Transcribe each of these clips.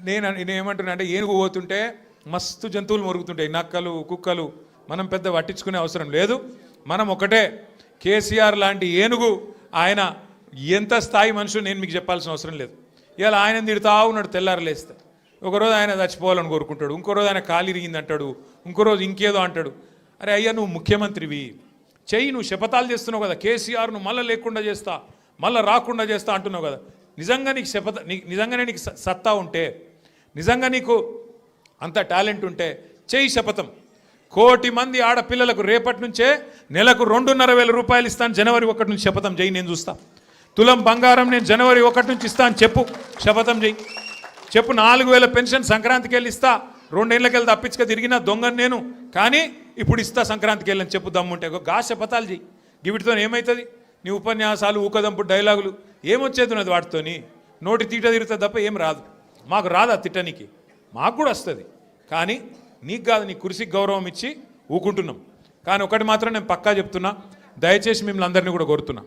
నేనేమంటున్నా అంటే ఏనుగు పోతుంటే మస్తు జంతువులు మొరుగుతుంటాయి, నక్కలు కుక్కలు, మనం పెద్ద పట్టించుకునే అవసరం లేదు. మనం ఒకటే, కేసీఆర్ లాంటి ఏనుగు ఆయన ఎంత స్థాయి మనుషులు నేను మీకు చెప్పాల్సిన అవసరం లేదు. ఇవాళ ఆయన తిడుతా ఉన్నాడు తెల్లారలేస్తే, ఒకరోజు ఆయన చచ్చిపోవాలని కోరుకుంటాడు, ఇంకో రోజు ఆయన కాలు ఇరిగింది అంటాడు, ఇంకో రోజు ఇంకేదో అంటాడు. అరే అయ్యా నువ్వు ముఖ్యమంత్రివి, చెయ్యి, నువ్వు శపథాలు చేస్తున్నావు కదా, కేసీఆర్ను మళ్ళీ లేకుండా చేస్తా, మళ్ళీ రాకుండా చేస్తా అంటున్నావు కదా. నిజంగా నీకు నిజంగానే నీకు సత్తా ఉంటే, నిజంగా నీకు అంత టాలెంట్ ఉంటే చెయ్యి శపథం. 1 కోటి మంది ఆడపిల్లలకు రేపటి నుంచే నెలకు 2,500 రూపాయలు ఇస్తాను, జనవరి 1 నుంచి శపథం చెయ్యి, నేను చూస్తా. తులం బంగారం నేను జనవరి 1 నుంచి ఇస్తాను చెప్పు, శపథం చెయ్యి. చెప్పు 4,000 పెన్షన్ సంక్రాంతికి వెళ్ళి ఇస్తా, 2 ఏళ్ళకి వెళ్ళి తప్పించుక తిరిగిన దొంగను నేను, కానీ ఇప్పుడు ఇస్తా సంక్రాంతికి వెళ్ళని చెప్పు దమ్ముంటే. గా శపథాలు చెయ్యి. వీటితో ఏమవుతుంది? నీ ఉపన్యాసాలు ఊకదంపు డైలాగులు ఏమొచ్చేది ఉన్నది వాటితోని? నోటి తీట తిరుగుతుంది తప్ప ఏం రాదు. మాకు రాదా తిట్టనికి? మాకు కూడా వస్తుంది, కానీ నీకు కాదు, నీ కుర్చీకి గౌరవం ఇచ్చి ఊకుంటున్నాం. కానీ ఒకటి మాత్రం నేను పక్కా చెప్తున్నా, దయచేసి మిమ్మల్ని అందరినీ కూడా కోరుతున్నా,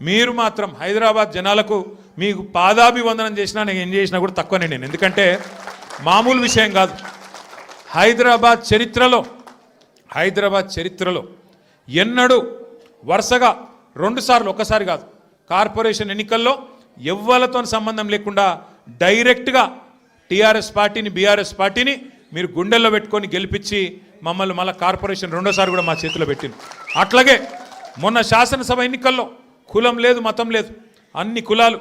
మీరు మాత్రం హైదరాబాద్ జనాలకు మీకు పాదాభివందనం చేసినా నేను ఏం చేసినా కూడా తక్కువనే నేను. ఎందుకంటే మామూలు విషయం కాదు. హైదరాబాద్ చరిత్రలో ఎన్నడూ వరుసగా 2 సార్లు, ఒక్కసారి కాదు, కార్పొరేషన్ ఎన్నికల్లో ఎవ్వలతో సంబంధం లేకుండా డైరెక్ట్గా టీఆర్ఎస్ పార్టీని, బీఆర్ఎస్ పార్టీని మీరు గుండెల్లో పెట్టుకొని గెలిపించి మమ్మల్ని మళ్ళీ కార్పొరేషన్ 2సారి కూడా మా చేతిలో పెట్టింది. అట్లాగే మొన్న శాసనసభ ఎన్నికల్లో కులం లేదు, మతం లేదు, అన్ని కులాలు,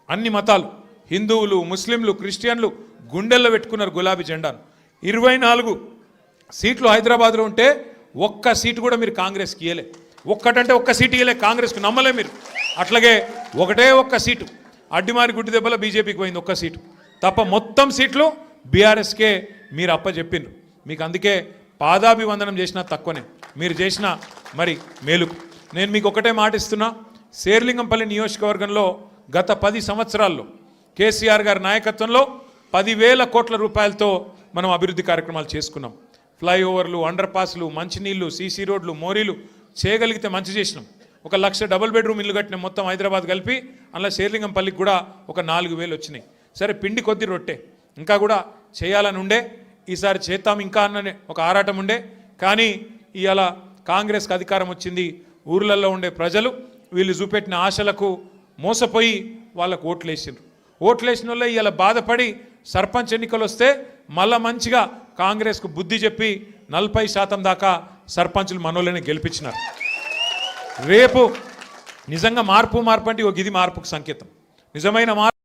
అన్ని మతాలు, హిందువులు, ముస్లింలు, క్రిస్టియన్లు గుండెల్లో పెట్టుకున్నారు గులాబీ జెండాను. 24 సీట్లు హైదరాబాద్లో ఉంటే ఒక్క సీటు కూడా మీరు కాంగ్రెస్కి ఇయ్యలే. ఒక్కటంటే ఒక్క సీటు ఇయ్యలే కాంగ్రెస్కి, నమ్మలే మీరు. అట్లాగే ఒక్క సీటు అడ్డిమారి గుడ్డి దెబ్బలో బీజేపీకి పోయింది, ఒక్క సీటు తప్ప మొత్తం సీట్లు బీఆర్ఎస్కే మీరు అప్పచెప్పిండ్రు. మీకు అందుకే పాదాభివందనం చేసినా తక్కువనే, మీరు చేసిన మరి మేలుకు. నేను మీకు ఒకటే మాట ఇస్తున్నా, శేర్లింగంపల్లి నియోజకవర్గంలో గత 10 సంవత్సరాల్లో కేసీఆర్ గారి నాయకత్వంలో 10,000 కోట్ల రూపాయలతో మనం అభివృద్ధి కార్యక్రమాలు చేసుకున్నాం. ఫ్లైఓవర్లు, అండర్ పాస్లు, మంచినీళ్లు, సీసీ రోడ్లు, మోరీలు చేయగలిగితే మంచి చేసినాం. 1,00,000 డబుల్ బెడ్రూమ్ ఇల్లు కట్టిన మొత్తం హైదరాబాద్ కలిపి, అందులో శేర్లింగంపల్లికి కూడా ఒక 4,000 వచ్చినాయి. సరే పిండి కొద్ది రొట్టె ఇంకా కూడా చేయాలని ఉండే, ఈసారి చేద్దాం ఇంకా అన్ననే ఒక ఆరాటం ఉండే. కానీ ఇవాళ కాంగ్రెస్కి అధికారం వచ్చింది, ఊర్లలో ఉండే ప్రజలు వీళ్ళు చూపెట్టిన ఆశలకు మోసపోయి వాళ్ళకు ఓట్లేసిండ్రు. ఓట్లేసిన వాళ్ళే ఇవాళ బాధపడి సర్పంచ్ ఎన్నికలు వస్తే మళ్ళా మంచిగా కాంగ్రెస్కు బుద్ధి చెప్పి 40% దాకా సర్పంచులు మనోళ్ళని గెలిపించినారు. రేపు నిజంగా మార్పు అంటే ఇది మార్పుకు సంకేతం. నిజమైన మార్పు